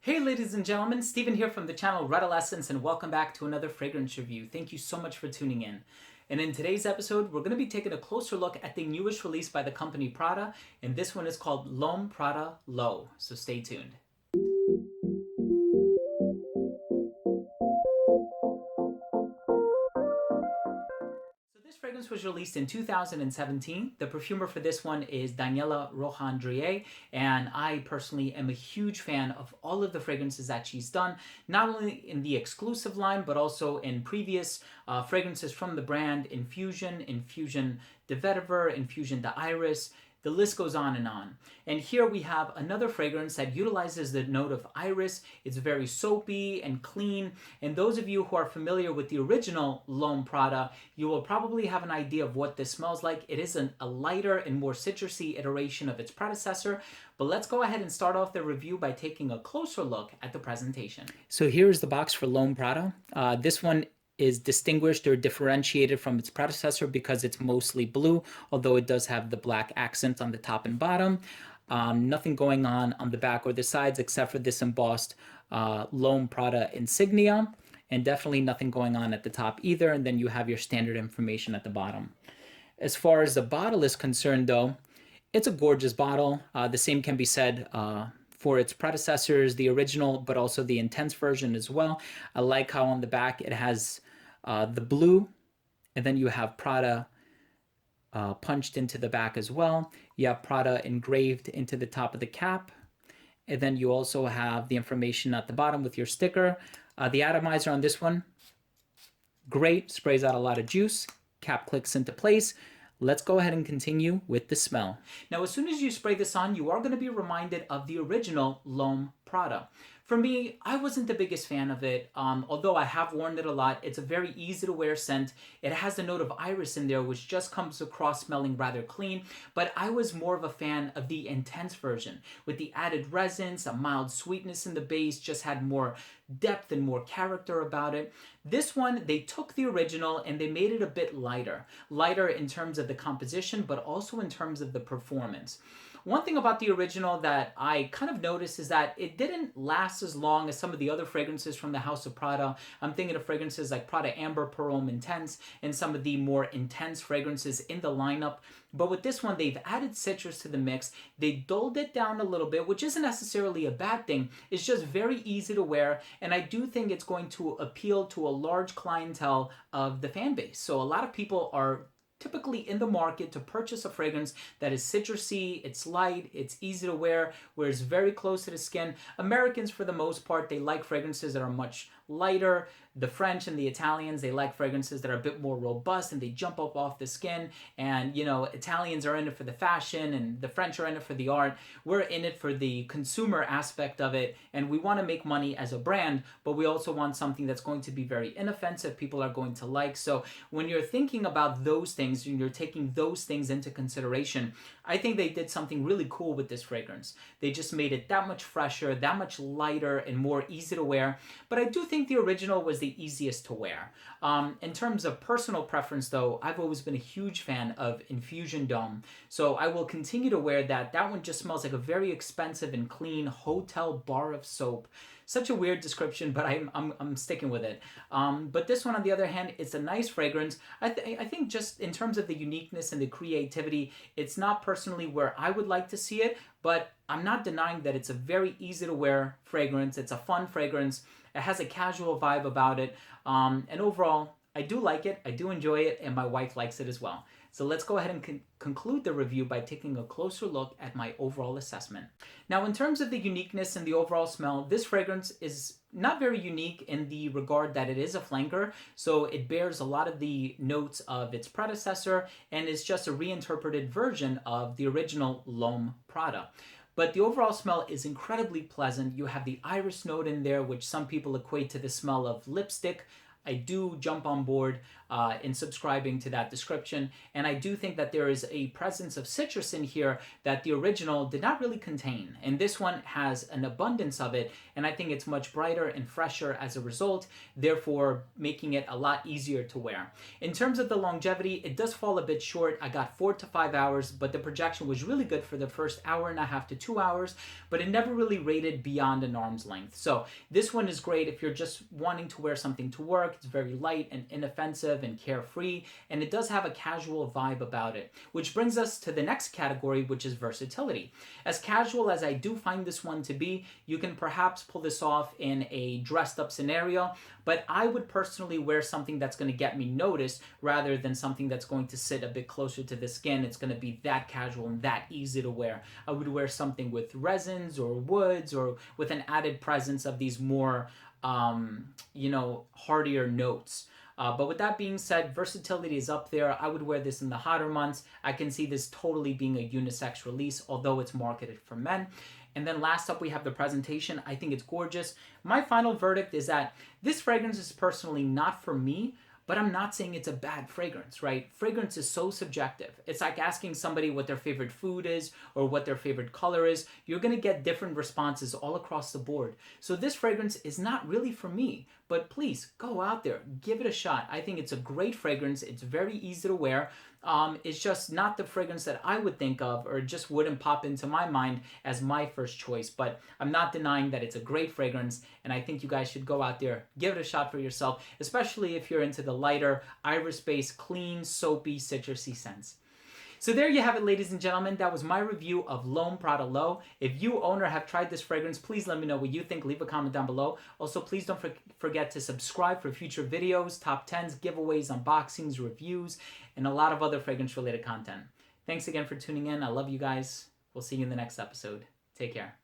Hey ladies and gentlemen, Steven here from the channel Redolescence, and welcome back to another fragrance review. Thank you so much for tuning in. And in today's episode, we're going to be taking a closer look at the newest release by the company Prada, and this one is called L'Homme Prada L'Eau, so stay tuned. This fragrance was released in 2017. The perfumer for this one is Daniela Rohan-Drier, and I personally am a huge fan of all of the fragrances that she's done, not only in the exclusive line, but also in previous fragrances from the brand, Infusion de Vetiver, Infusion de Iris. The list goes on. And here we have another fragrance that utilizes the note of iris. It's very soapy and clean. And those of you who are familiar with the original L'Homme Prada, you will probably have an idea of what this smells like. It is a lighter and more citrusy iteration of its predecessor. But let's go ahead and start off the review by taking a closer look at the presentation. So here is the box for L'Homme Prada. This one is distinguished or differentiated from its predecessor because it's mostly blue, although it does have the black accents on the top and bottom. Nothing going on the back or the sides except for this embossed L'Homme Prada insignia, and definitely nothing going on at the top either, and then you have your standard information at the bottom. As far as the bottle is concerned though, it's a gorgeous bottle. The same can be said for its predecessors, the original, but also the intense version as well. I like how on the back it has the blue, and then you have Prada punched into the back as well. You have Prada engraved into the top of the cap, and then you also have the information at the bottom with your sticker. The atomizer on this one, great, sprays out a lot of juice. Cap clicks into place. Let's go ahead and continue with the smell. Now, as soon as you spray this on, you are going to be reminded of the original L'Homme Prada. For me, I wasn't the biggest fan of it, although I have worn it a lot. It's a very easy to wear scent. It has the note of iris in there, which just comes across smelling rather clean, but I was more of a fan of the intense version. With the added resins, a mild sweetness in the base, just had more depth and more character about it. This one, they took the original and they made it a bit lighter. Lighter in terms of the composition, but also in terms of the performance. One thing about the original that I kind of noticed is that it didn't last as long as some of the other fragrances from the House of Prada. I'm thinking of fragrances like Prada Amber Parome Intense and some of the more intense fragrances in the lineup. But with this one, they've added citrus to the mix. They dulled it down a little bit, which isn't necessarily a bad thing. It's just very easy to wear, and I do think it's going to appeal to a large clientele of the fan base. So a lot of people are typically in the market to purchase a fragrance that is citrusy, it's light, it's easy to wear, wears very close to the skin. Americans, for the most part, they like fragrances that are much lighter. The French and the Italians, they like fragrances that are a bit more robust and they jump up off the skin. And, you know, Italians are in it for the fashion and the French are in it for the art. We're in it for the consumer aspect of it, and we want to make money as a brand, but we also want something that's going to be very inoffensive, people are going to like. So when you're thinking about those things and you're taking those things into consideration, I think they did something really cool with this fragrance. They just made it that much fresher, that much lighter, and more easy to wear. But I do think the original was the easiest to wear. In terms of personal preference, though, I've always been a huge fan of Infusion Dome. So I will continue to wear that. That one just smells like a very expensive and clean hotel bar of soap. Such a weird description, but I'm sticking with it. But this one, on the other hand, it's a nice fragrance. I think just in terms of the uniqueness and the creativity, it's not personally where I would like to see it, but I'm not denying that it's a very easy to wear fragrance. It's a fun fragrance. It has a casual vibe about it. And overall, I do like it. I do enjoy it, and my wife likes it as well. So let's go ahead and conclude the review by taking a closer look at my overall assessment. Now, in terms of the uniqueness and the overall smell, this fragrance is not very unique in the regard that it is a flanker, so it bears a lot of the notes of its predecessor and is just a reinterpreted version of the original L'Homme Prada. But the overall smell is incredibly pleasant. You have the iris note in there, which some people equate to the smell of lipstick. I do jump on board in subscribing to that description. And I do think that there is a presence of citrus in here that the original did not really contain. And this one has an abundance of it. And I think it's much brighter and fresher as a result, therefore making it a lot easier to wear. In terms of the longevity, it does fall a bit short. I got 4 to 5 hours, but the projection was really good for the first hour and a half to 2 hours, but it never really rated beyond an arm's length. So this one is great if you're just wanting to wear something to work. It's very light and inoffensive and carefree, and it does have a casual vibe about it, which brings us to the next category, which is versatility. As casual as I do find this one to be, you can perhaps pull this off in a dressed up scenario, but I would personally wear something that's going to get me noticed rather than something that's going to sit a bit closer to the skin. It's going to be that casual and that easy to wear. I would wear something with resins or woods or with an added presence of these more, heartier notes. But with that being said, versatility is up there. I would wear this in the hotter months. I can see this totally being a unisex release, although it's marketed for men. And then last up, we have the presentation. I think it's gorgeous. My final verdict is that this fragrance is personally not for me, but I'm not saying it's a bad fragrance, right? Fragrance is so subjective. It's like asking somebody what their favorite food is or what their favorite color is. You're going to get different responses all across the board. So this fragrance is not really for me, but please go out there, give it a shot. I think it's a great fragrance. It's very easy to wear. It's just not the fragrance that I would think of, or just wouldn't pop into my mind as my first choice. But I'm not denying that it's a great fragrance, and I think you guys should go out there, give it a shot for yourself, especially if you're into the lighter, iris-based, clean, soapy, citrusy scents. So there you have it, ladies and gentlemen. That was my review of L'Homme Prada L'Eau. If you own or have tried this fragrance, please let me know what you think. Leave a comment down below. Also, please don't forget to subscribe for future videos, top 10s, giveaways, unboxings, reviews, and a lot of other fragrance-related content. Thanks again for tuning in. I love you guys. We'll see you in the next episode. Take care.